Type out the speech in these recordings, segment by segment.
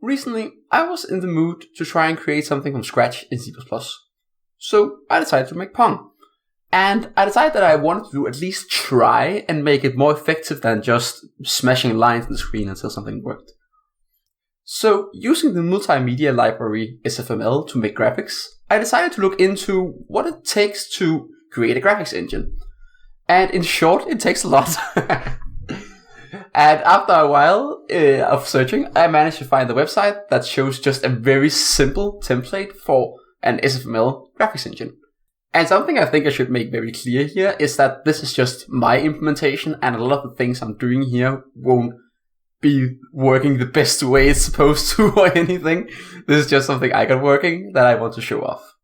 Recently, I was in the mood to try and create something from scratch in C++. So I decided to make PONG. And I decided that I wanted to at least try and make it more effective than just smashing lines on the screen until something worked. So using the multimedia library SFML to make graphics, I decided to look into what it takes to create a graphics engine. And in short, it takes a lot. And after a while of searching, I managed to find the website that shows just a very simple template for an SFML graphics engine. And something I think I should make very clear here is that this is just my implementation, and a lot of the things I'm doing here won't be working the best way it's supposed to or anything. This is just something I got working that I want to show off.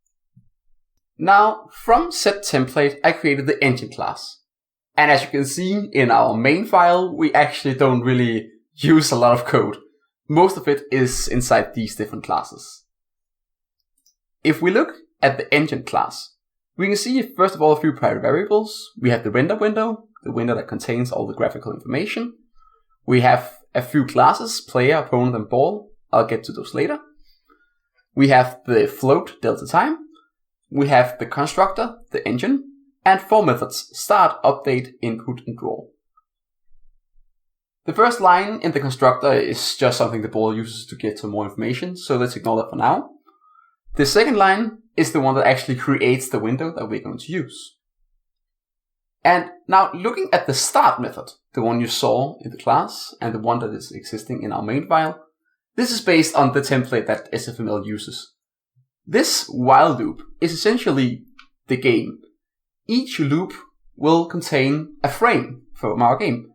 Now, from set template, I created the engine class. And as you can see in our main file, we actually don't really use a lot of code. Most of it is inside these different classes. If we look at the engine class, we can see first of all a few private variables. We have the render window, the window that contains all the graphical information. We have a few classes, player, opponent, and ball. I'll get to those later. We have the float delta time. We have the constructor, the engine, and 4 methods: start, update, input, and draw. The first line in the constructor is just something the ball uses to get some more information, so let's ignore that for now. The second line is the one that actually creates the window that we're going to use. And now looking at the start method, the one you saw in the class and the one that is existing in our main file, this is based on the template that SFML uses. This while loop is essentially the game. Each loop will contain a frame from our game.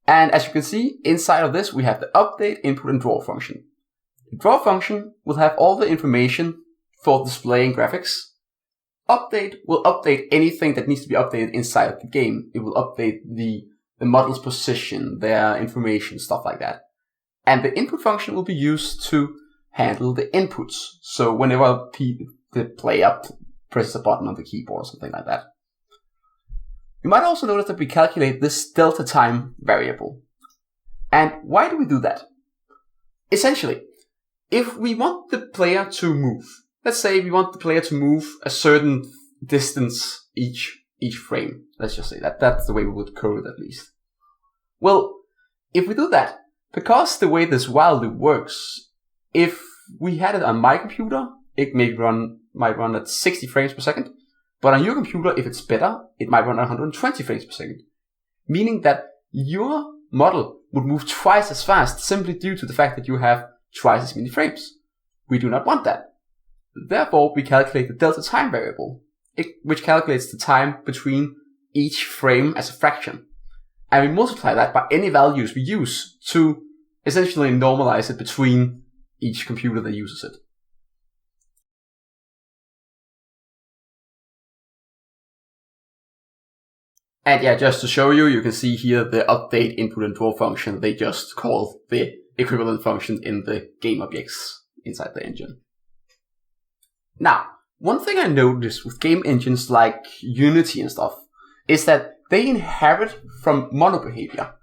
And as you can see, inside of this we have the update, input, and draw function. The draw function will have all the information for displaying graphics. Update will update anything that needs to be updated inside of the game. It will update the model's position, their information, stuff like that. And the input function will be used to handle the inputs. So whenever the player presses a button on the keyboard or something like that. You might also notice that we calculate this delta time variable. And why do we do that? Essentially, if we want the player to move, let's say we want the player to move a certain distance each frame. Let's just say that. That's the way we would code it at least. Well, if we do that, because the way this while loop works, if we had it on my computer, it might run at 60 frames per second. But on your computer, if it's better, it might run at 120 frames per second. Meaning that your model would move twice as fast simply due to the fact that you have twice as many frames. We do not want that. Therefore, we calculate the delta time variable, which calculates the time between each frame as a fraction. And we multiply that by any values we use to essentially normalize it between each computer that uses it. And yeah, just to show you, you can see here the update, input, and draw function. They just call the equivalent function in the GameObjects inside the engine. Now, one thing I noticed with game engines like Unity and stuff is that they inherit from monobehavior,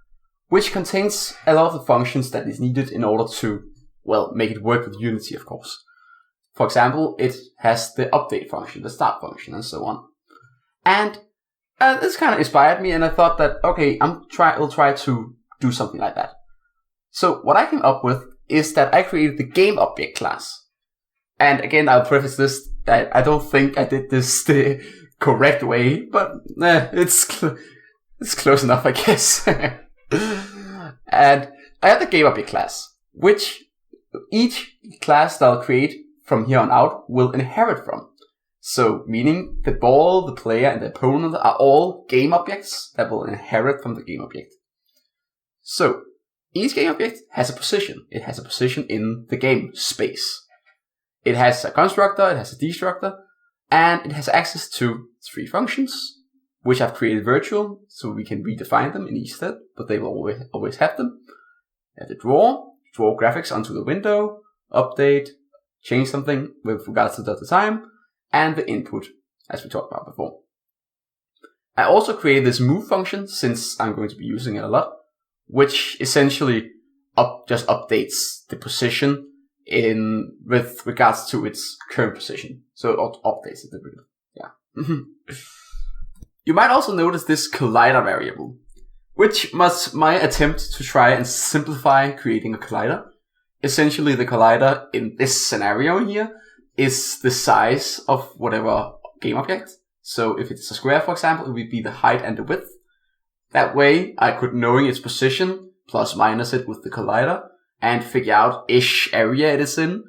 which contains a lot of the functions that is needed in order to, well, make it work with Unity, of course. For example, it has the update function, the start function, and so on. And this kind of inspired me, and I thought that, okay, I'll try to do something like that. So what I came up with is that I created the GameObject class. And again, I'll preface this that I don't think I did this the correct way, but it's close enough, I guess. And I have the GameObject class, which each class that I'll create from here on out will inherit from. So, meaning the ball, the player, and the opponent are all game objects that will inherit from the game object. So, each game object has a position. It has a position in the game space. It has a constructor, it has a destructor, and it has access to 3 functions, which I've created virtual, so we can redefine them in each step, but they will always have them. You have the draw graphics onto the window, update, change something with regards to delta time, and the input, as we talked about before. I also created this move function, since I'm going to be using it a lot, which essentially just updates the position with regards to its current position. So it updates it a bit. Yeah. You might also notice this collider variable, which was my attempt to try and simplify creating a collider. Essentially, the collider in this scenario here is the size of whatever game object. So if it's a square, for example, it would be the height and the width. That way, I could, knowing its position, plus minus it with the collider, and figure out ish area it is in.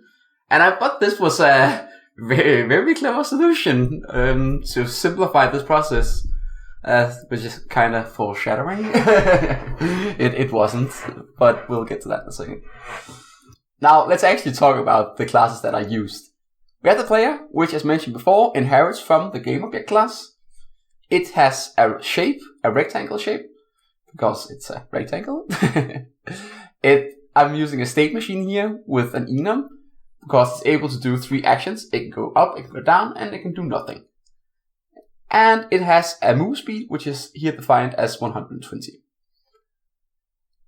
And I thought this was a very, very clever solution to simplify this process, which is kind of foreshadowing. It wasn't, but we'll get to that in a second. Now, let's actually talk about the classes that I used. We have the player, which, as mentioned before, inherits from the GameObject class. It has a shape, a rectangle shape, because it's a rectangle. I'm using a state machine here with an enum, because it's able to do 3 actions. It can go up, it can go down, and it can do nothing. And it has a move speed, which is here defined as 120.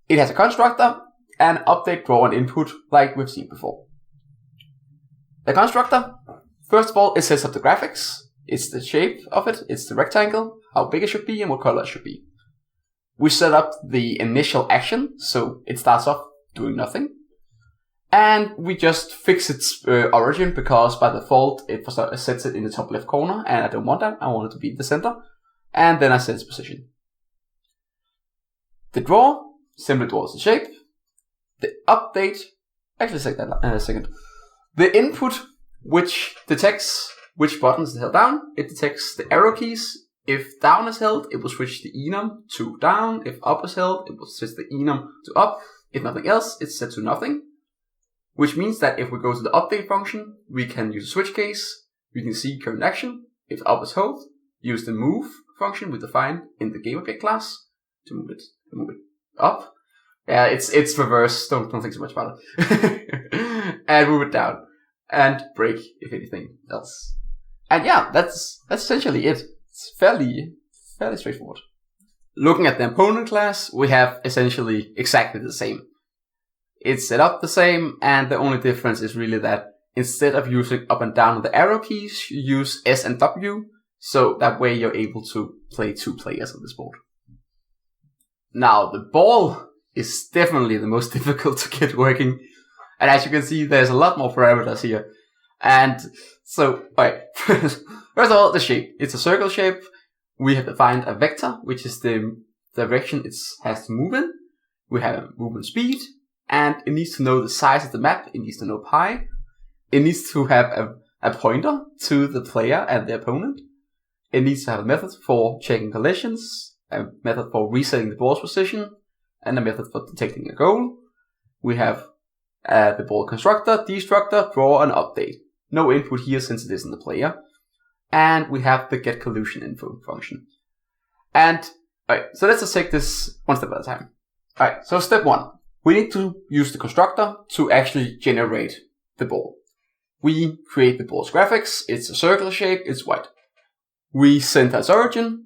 It has a constructor, and update, draw, and input, like we've seen before. The constructor, first of all, it sets up the graphics. It's the shape of it, it's the rectangle, how big it should be, and what color it should be. We set up the initial action, so it starts off doing nothing. And we just fix its origin, because by default it sets it in the top left corner, and I don't want that, I want it to be in the center. And then I set its position. The draw simply draws the shape. The update, actually take that in a second. The input, which detects which buttons is held down, it detects the arrow keys. If down is held, it will switch the enum to down. If up is held, it will switch the enum to up. If nothing else, it's set to nothing. Which means that if we go to the update function, we can use a switch case. We can see current action. If up is held, use the move function we defined in the GameObject class to move it up. Yeah, it's reverse. Don't think so much about it. And move it down. And break, if anything else. And yeah, that's essentially it. It's fairly straightforward. Looking at the opponent class, we have essentially exactly the same. It's set up the same, and the only difference is really that instead of using up and down the arrow keys, you use S and W, so that way you're able to play 2 players on this board. Now, the ball is definitely the most difficult to get working. And as you can see, there's a lot more parameters here. And so, alright. First of all, the shape. It's a circle shape. We have defined a vector, which is the direction it has to move in. We have movement speed. And it needs to know the size of the map. It needs to know pi. It needs to have a pointer to the player and the opponent. It needs to have a method for checking collisions, a method for resetting the ball's position, and a method for detecting a goal. We have the ball constructor, destructor, draw, and update. No input here since it isn't the player. And we have the get collision info function. And, alright, so let's just take this one step at a time. Alright, so step 1. We need to use the constructor to actually generate the ball. We create the ball's graphics. It's a circle shape, it's white. We center its origin.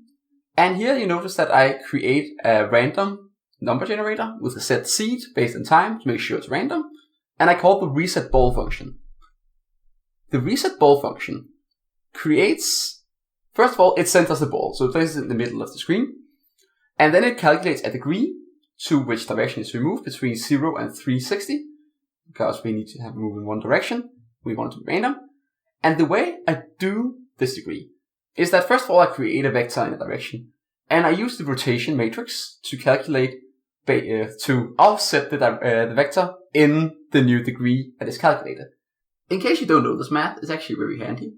And here you notice that I create a random number generator with a set seed based on time to make sure it's random. And I call the reset ball function. The reset ball function creates, first of all, it centers the ball. So it places it in the middle of the screen. And then it calculates a degree to which direction is removed between 0 and 360. Because we need to have move in one direction. We want it to be random. And the way I do this degree is that first of all, I create a vector in a direction. And I use the rotation matrix to calculate, to offset the vector in the new degree that is calculated. In case you don't know this math, it's actually very handy.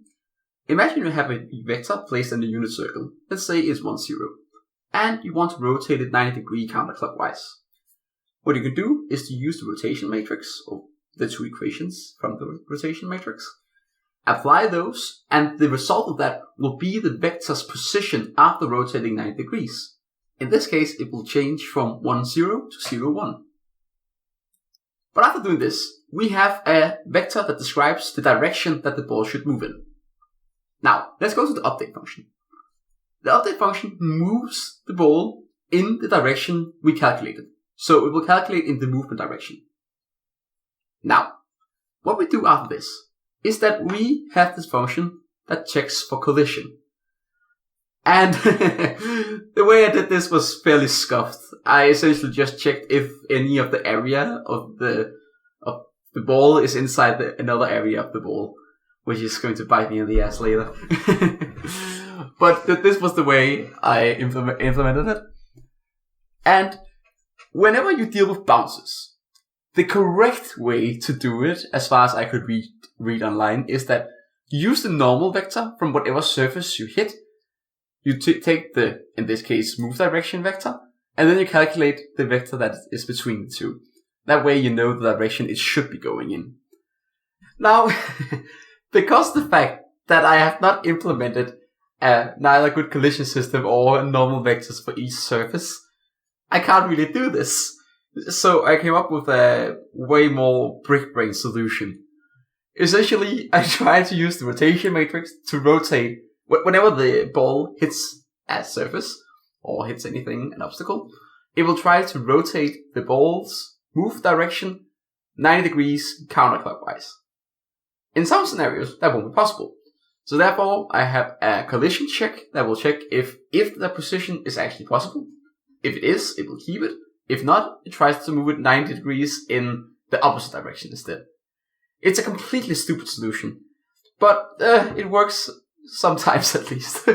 Imagine you have a vector placed in the unit circle. Let's say it's 1, 0. And you want to rotate it 90 degrees counterclockwise. What you can do is to use the rotation matrix, or the 2 equations from the rotation matrix, apply those, and the result of that will be the vector's position after rotating 90 degrees. In this case, it will change from 1, 0 to 0, 1. But after doing this, we have a vector that describes the direction that the ball should move in. Now, let's go to the update function. The update function moves the ball in the direction we calculated. So it will calculate in the movement direction. Now, what we do after this is that we have this function that checks for collision. And the way I did this was fairly scuffed. I essentially just checked if any of the area of the ball is inside another area of the ball, which is going to bite me in the ass later. But this was the way I implemented it. And whenever you deal with bounces, the correct way to do it, as far as I could read online, is that you use the normal vector from whatever surface you hit. You take the, in this case, move direction vector, and then you calculate the vector that is between the two. That way you know the direction it should be going in. Now, because the fact that I have not implemented neither good collision system or normal vectors for each surface, I can't really do this. So I came up with a way more brick brain solution. Essentially, I tried to use the rotation matrix to rotate whenever the ball hits a surface or hits anything, an obstacle. It will try to rotate the ball's move direction 90 degrees counterclockwise. In some scenarios, that won't be possible. So therefore, I have a collision check that will check if the position is actually possible. If it is, it will keep it. If not, it tries to move it 90 degrees in the opposite direction instead. It's a completely stupid solution, but it works sometimes at least.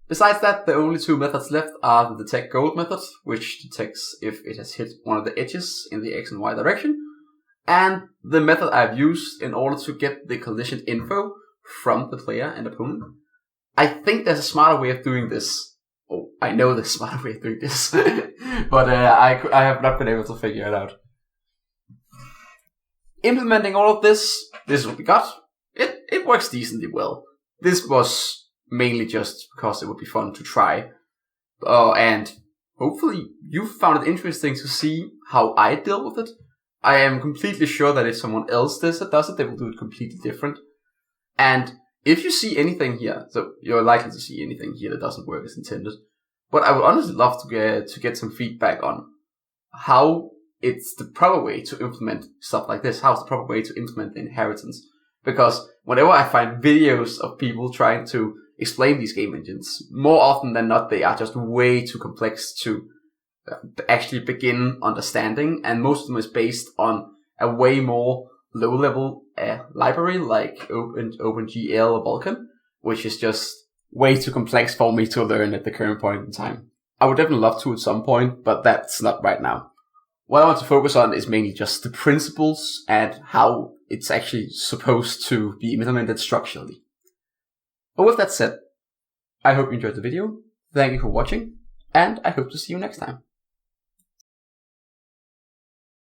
Besides that, the only two methods left are the detect gold method, which detects if it has hit one of the edges in the X and Y direction, and the method I've used in order to get the collision info from the player and opponent. I think there's a smarter way of doing this. Oh, I know there's a smarter way of doing this, but I have not been able to figure it out. Implementing all of this is what we got. It works decently well. This was mainly just because it would be fun to try. And hopefully you found it interesting to see how I deal with it. I am completely sure that if someone else does it, they will do it completely different. And if you see anything here, so you're likely to see anything here that doesn't work as intended. But I would honestly love to get some feedback on how it's the proper way to implement stuff like this. How's the proper way to implement the inheritance? Because whenever I find videos of people trying to explain these game engines, more often than not, they are just way too complex to actually begin understanding. And most of them is based on a way more low-level library like OpenGL or Vulkan, which is just way too complex for me to learn at the current point in time. I would definitely love to at some point, but that's not right now. What I want to focus on is mainly just the principles and how it's actually supposed to be implemented structurally. But with that said, I hope you enjoyed the video, thank you for watching, and I hope to see you next time.